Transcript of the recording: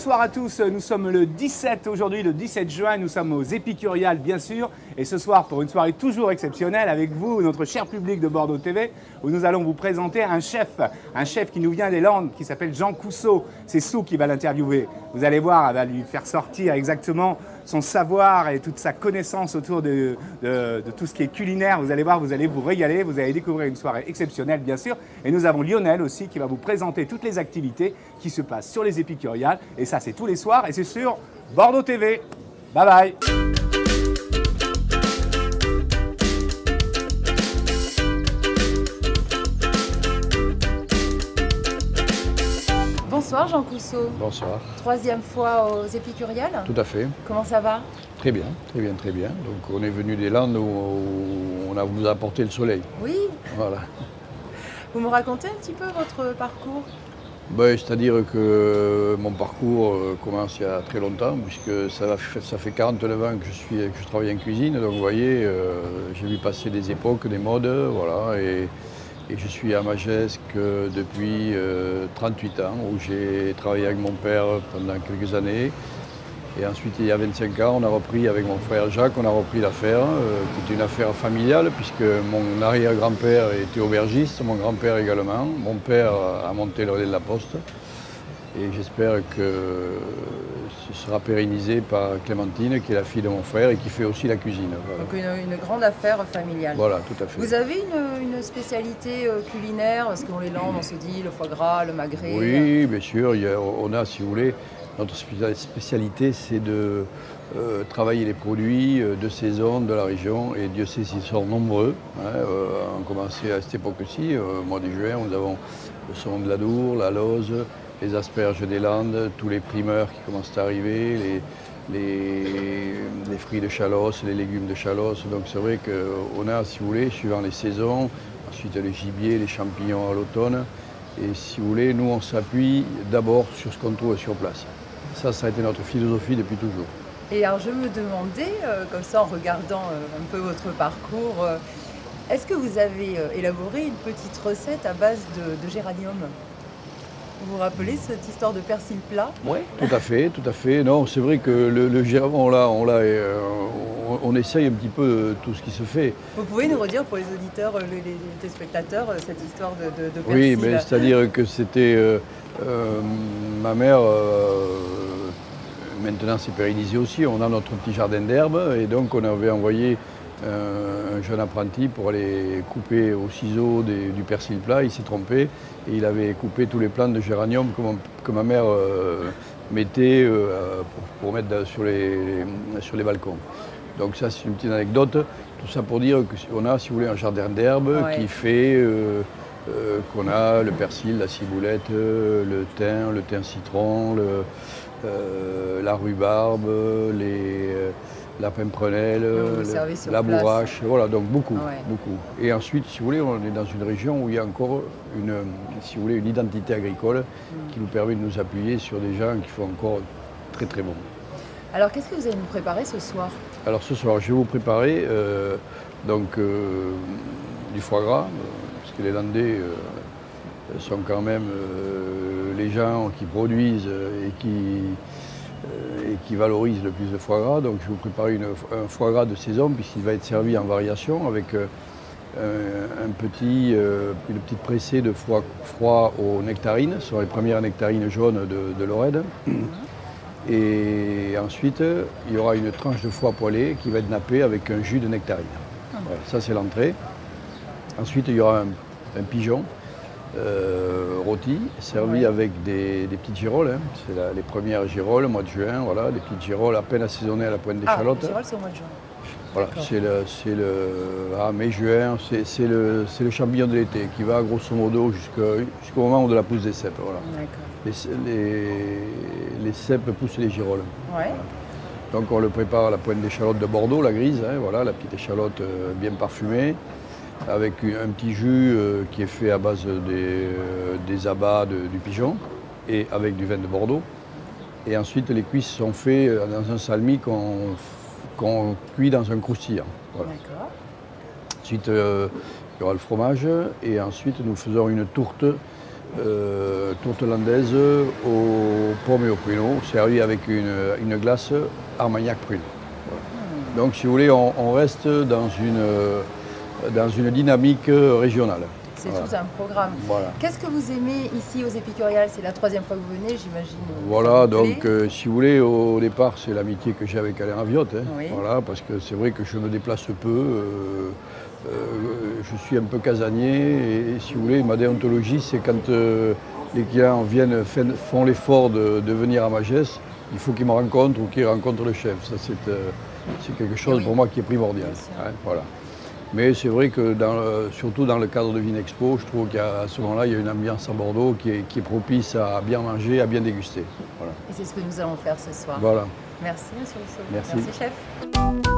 Bonsoir à tous, nous sommes le 17 aujourd'hui, le 17 juin, nous sommes aux Épicuriales bien sûr, et ce soir pour une soirée toujours exceptionnelle avec vous, notre cher public de Bordeaux TV, où nous allons vous présenter un chef qui nous vient des Landes, qui s'appelle Jean Cousseau. C'est Sou qui va l'interviewer. Vous allez voir, elle va lui faire sortir exactement son savoir et toute sa connaissance autour de tout ce qui est culinaire. Vous allez voir, vous allez vous régaler, vous allez découvrir une soirée exceptionnelle bien sûr. Et nous avons Lionel aussi qui va vous présenter toutes les activités qui se passent sur les Épicuriales. Et ça, c'est tous les soirs et c'est sur Bordeaux TV. Bye bye. Bonsoir Jean Cousseau. Bonsoir. Troisième fois aux Épicuriales. Tout à fait. Comment ça va? Très bien, très bien, très bien. Donc on est venu des Landes où on a vous apporté le soleil. Oui. Voilà. Vous me racontez un petit peu votre parcours? Ben, c'est-à-dire que mon parcours commence il y a très longtemps, puisque ça fait 49 ans que je travaille en cuisine. Donc vous voyez, j'ai vu passer des époques, des modes, voilà. Et je suis à Magesque depuis 38 ans, où j'ai travaillé avec mon père pendant quelques années. Et ensuite, il y a 25 ans, on a repris avec mon frère Jacques, on a repris l'affaire, qui était une affaire familiale, puisque mon arrière-grand-père était aubergiste, mon grand-père également. Mon père a monté le relais de la Poste. Et j'espère que ce sera pérennisé par Clémentine, qui est la fille de mon frère et qui fait aussi la cuisine. Voilà. Donc une grande affaire familiale. Voilà, tout à fait. Vous avez une spécialité culinaire? Parce qu'on les Landes, on se dit le foie gras, le magret. Oui, bien sûr. On a, si vous voulez, notre spécialité, c'est de travailler les produits de saison de la région. Et Dieu sait s'ils sont nombreux. Hein. On a commencé à cette époque-ci, au mois de juin, nous avons le saumon de l'Adour, la Lauze, les asperges des Landes, tous les primeurs qui commencent à arriver, les fruits de Chalosse, les légumes de Chalosse. Donc c'est vrai qu'on a, si vous voulez, suivant les saisons, ensuite les gibiers, les champignons à l'automne. Et si vous voulez, nous on s'appuie d'abord sur ce qu'on trouve sur place. Ça a été notre philosophie depuis toujours. Et alors je me demandais, comme ça en regardant un peu votre parcours, est-ce que vous avez élaboré une petite recette à base de géranium? Vous vous rappelez cette histoire de persil plat? Oui, tout à fait, tout à fait. Non, c'est vrai que le géranium, on essaye un petit peu tout ce qui se fait. Vous pouvez nous redire pour les auditeurs, les téléspectateurs, cette histoire de persil? Oui, mais c'est-à-dire que c'était ma mère. Maintenant, c'est pérennisé aussi. On a notre petit jardin d'herbes et donc on avait envoyé un jeune apprenti pour aller couper au ciseau du persil plat. Il s'est trompé et il avait coupé tous les plants de géranium que ma mère mettait pour mettre sur les balcons. Donc ça, c'est une petite anecdote. Tout ça pour dire qu'on a, si vous voulez, un jardin d'herbes qui fait qu'on a le persil, la ciboulette, le thym citron, la rhubarbe, la pimprenelle, la bourrache, voilà, donc beaucoup, beaucoup. Et ensuite, si vous voulez, on est dans une région où il y a encore une identité agricole qui nous permet de nous appuyer sur des gens qui font encore très très bon. Alors, qu'est-ce que vous allez nous préparer ce soir? Alors ce soir, je vais vous préparer du foie gras, parce que les Landais sont quand même les gens qui produisent et qui valorisent le plus de foie gras. Donc je vais vous préparer un foie gras de saison puisqu'il va être servi en variation avec une petite pressée de foie froid aux nectarines. Ce sont les premières nectarines jaunes de Lorraine. Et ensuite, il y aura une tranche de foie poêlé qui va être nappée avec un jus de nectarine. Voilà, ça c'est l'entrée. Ensuite, il y aura un pigeon rôti, servi avec des petites girolles. Hein. C'est les premières girolles, au mois de juin, voilà, des petites girolles à peine assaisonnées à la pointe d'échalote. Les girolles, c'est au mois de juin. Voilà, c'est mai-juin, c'est le champignon de l'été qui va grosso modo jusqu'au moment de la pousse des cèpes. Voilà. Les cèpes poussent les girolles. Ouais. Voilà. Donc on le prépare à la pointe d'échalote de Bordeaux, la grise, hein, voilà, la petite échalote bien parfumée, avec un petit jus qui est fait à base des abats du pigeon et avec du vin de Bordeaux. Et ensuite les cuisses sont faites dans un salmi qu'on cuit dans un croustillant. Voilà. Ensuite, il y aura le fromage et ensuite nous faisons une tourte tourte hollandaise aux pommes et aux pruneaux, servie avec une glace Armagnac prune. Voilà. Donc si vous voulez, on reste dans une dynamique régionale. C'est tout un programme. Voilà. Qu'est-ce que vous aimez ici aux Épicuriales? C'est la 3e fois que vous venez, j'imagine. Voilà, donc si vous voulez, au départ, c'est l'amitié que j'ai avec Alain Raviotte. Hein. Oui. Voilà, parce que c'est vrai que je me déplace peu, je suis un peu casanier et si vous voulez, ma déontologie, c'est quand les clients font l'effort de venir à Magès, il faut qu'ils me rencontrent ou qu'ils rencontrent le chef. Ça, c'est quelque chose pour moi qui est primordial. Hein, voilà. Mais c'est vrai que surtout dans le cadre de Vinexpo, je trouve qu'à ce moment-là, il y a une ambiance à Bordeaux qui est propice à bien manger, à bien déguster. Voilà. Et c'est ce que nous allons faire ce soir. Voilà. Merci, monsieur Rousseau. Merci. Merci, chef.